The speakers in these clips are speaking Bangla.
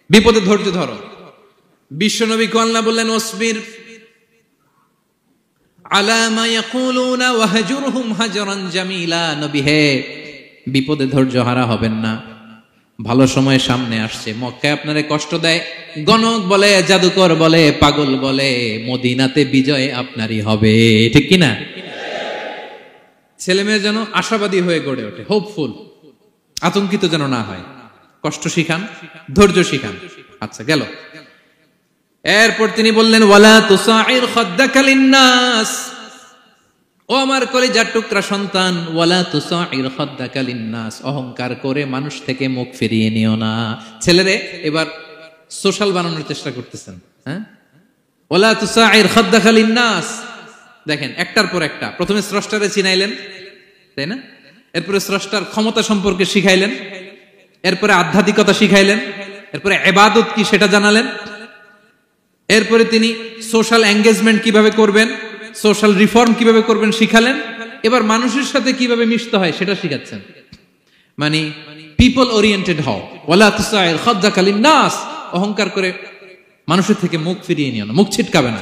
বিপদে ধৈর্য ধরো। বিশ্বনবী কে আল্লাহ বললেন ওয়াসবির আলা মা ইয়াকুলুনা ওয়াহজুরহুম হাজরান জামিলা। নবী হে, বিপদে ধৈর্য হারা হবেন না, ভালো সময় সামনে আসছে। মক্কায় আপনারে কষ্ট দেয়, গণক বলে, জাদুকর বলে, পাগল বলে, মদিনাতে বিজয় আপনারই হবে, ঠিক কিনা? ছেলে মেয়ে যেন আশাবাদী হয়ে গড়ে ওঠে, হোপফুল, আতঙ্কিত যেন না হয়। কষ্ট শিখান, ধৈর্য শিখান। আচ্ছা, গেল। এরপর তিনি বললেন ওয়ালা তুসাইর খাদ্দাকা লিন্নাস, ও আমার কলিজার টুকরা সন্তান, ওয়ালা তুসাইর খাদ্দাকা লিন্নাস, অহংকার করে মানুষ থেকে মুখ ফিরিয়ে নিও না। ছেলেরে এবার সোশ্যাল বানানোর চেষ্টা করতেছেন, হ্যাঁ? ওয়ালা তুসাইর খাদ্দাকা লিন্নাস, দেখেন একটার পর একটা। প্রথমে স্রষ্টারে চিনাইলেন, তাই না? এরপরে স্রষ্টার ক্ষমতা সম্পর্কে শিখাইলেন, এরপরে আধ্যাত্মিকতা শিখাইলেন, এরপরে ইবাদত কি সেটা জানালেন, এরপরে তিনি সোশ্যাল এঙ্গেজমেন্ট কিভাবে করবেন, সোশ্যাল রিফর্ম কিভাবে করবেন শিখালেন। এবার মানুষের সাথে কিভাবে মিশতে হয় সেটা শিখাচ্ছেন। মানে পিপল ওরিয়েন্টেড হও, ওয়ালা তুসাইর খাদ্দাকা লিন্নাস, অহংকার করে মানুষের থেকে মুখ ফিরিয়ে নিও না, মুখ ছিটকাবে না,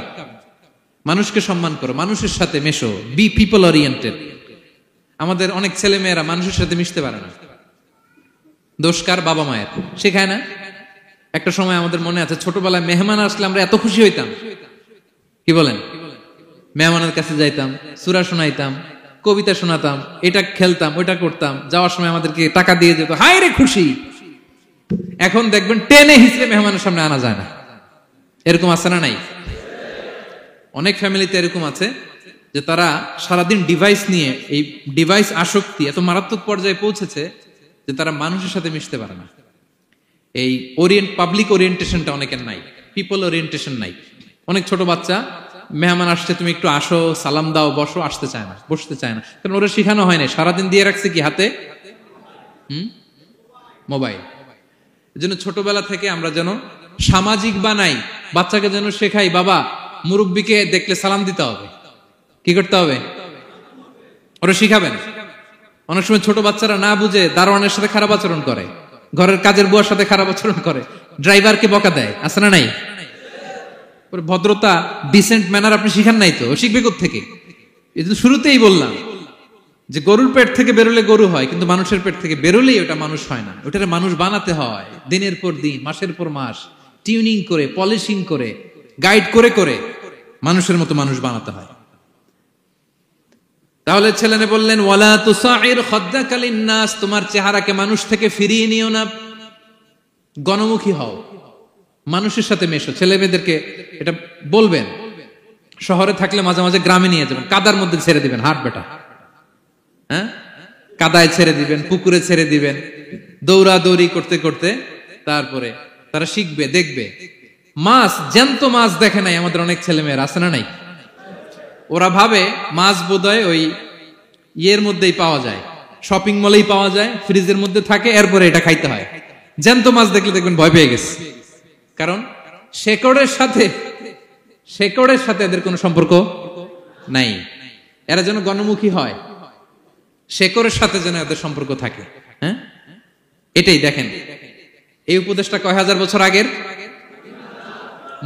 মানুষকে সম্মান করো, মানুষের সাথে মেশো, বি পিপল ওরিয়েন্টেড। আমাদের অনেক ছেলে মেয়েরা মানুষের সাথে মিশতে পারে না, দোষ কার? বাবা মায়ের, শেখায় না। একটা সময় আমাদের মনে আছে, ছোটবেলায় মেহমান আসলে আমরা এত খুশি হইতাম, কি বলেন? মেহমানের কাছে যাইতাম, সূরা শোনাইতাম, কবিতা শোনাতাম, এটা খেলতাম, ওইটা করতাম, যাওয়ার সময় আমাদেরকে টাকা দিয়ে যেত, হায় রে খুশি। এখন দেখবেন টেনে হিসেবে মেহমানের সামনে আনা যায় না। এরকম আছে না নাই? অনেক ফ্যামিলিতে এরকম আছে যে তারা সারাদিন ডিভাইস নিয়ে, এই ডিভাইস আসক্তি এত মারাত্মক পর্যায়ে পৌঁছেছে যে তারা মানুষের সাথে মিশতে পারে না। এই পাবলিক ওরিয়েন্টেশনটা অনেকের নাই, পিপল ওরিয়েন্টেশন নাই। অনেক ছোট বাচ্চা, মেহমান আসছে, তুমি একটু আসো, সালাম দাও, বসো, আসতে চায় না, বসতে চায় না, কারণ ওরা শিখানো হয় না। সারাদিন দিয়ে রাখছে কি হাতে? মোবাইল। এজন্য ছোটবেলা থেকে আমরা যেন সামাজিক বানাই, বাচ্চাকে যেন শেখাই, বাবা মুরব্বীকে দেখলে সালাম দিতে হবে, কি করতে হবে, ওরা শিখাবেন। অনেক সময় ছোট বাচ্চারা না বুঝে দারোয়ানের সাথে খারাপ আচরণ করে, ঘরের কাজের বুয়ার সাথে খারাপ আচরণ করে, ড্রাইভারকে বকা দেয়, আছে না নাই? ভদ্রতা, ডিসেন্ট ম্যানার আপনি শিখান নাই তো, শিখবে কোত্থেকে? এই জন্য শুরুতেই বললাম যে গরুর পেট থেকে বেরোলে গরু হয়, কিন্তু মানুষের পেট থেকে বেরোলেই ওটা মানুষ হয় না। ওটারে মানুষ বানাতে হয় দিনের পর দিন, মাসের পর মাস, টিউনিং করে, পলিশিং করে, গাইড করে করে মানুষের মতো মানুষ বানাতে হয়। তাহলে ছেলেনে বললেন ওয়ালা তুসাইর খাদ্দাকা লিন্নাস, তোমার চেহারাকে মানুষ থেকে ফিরিয়ে নিও না, গণমুখী হও, মানুষের সাথে মেশো। ছেলে মেয়েদেরকে এটা বলবেন। শহরে থাকলে মাঝে মাঝে গ্রামে নিয়ে যাবেন, কাদার মধ্যে ছেড়ে দিবেন, হাট বেটা, হ্যাঁ, কাদায় ছেড়ে দিবেন, পুকুরে ছেড়ে দিবেন, দৌড়াদৌড়ি করতে করতে তারপরে তারা শিখবে, দেখবে। মাছ, জ্যান্ত মাছ দেখে নাই আমাদের অনেক ছেলে মেয়েরা, আছে না নাই? ওরা ভাবে মাছ বোধহয় ওই ইয়ের মধ্যেই পাওয়া যায়, শপিং মলেই পাওয়া যায়, ফ্রিজের মধ্যে থাকে, এরপরে এটা খাইতে হয়। জ্যান্ত মাছ দেখলে দেখবেন ভয় পেয়ে গেছে, কারণ শেকড়ের সাথে এদের কোনো সম্পর্ক নাই। এরা যেন গণমুখী হয়, শেকড়ের সাথে যেন এদের সম্পর্ক থাকে। হ্যাঁ, এটাই দেখেন, এই উপদেশটা কয় হাজার বছর আগের।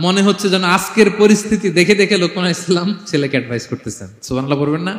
মনে হচ্ছে যেন আজকের পরিস্থিতি দেখে দেখে লোকমান ইসলাম ছেলেকে অ্যাডভাইস করতেছেন। সুবহানাল্লাহ পড়বেন না?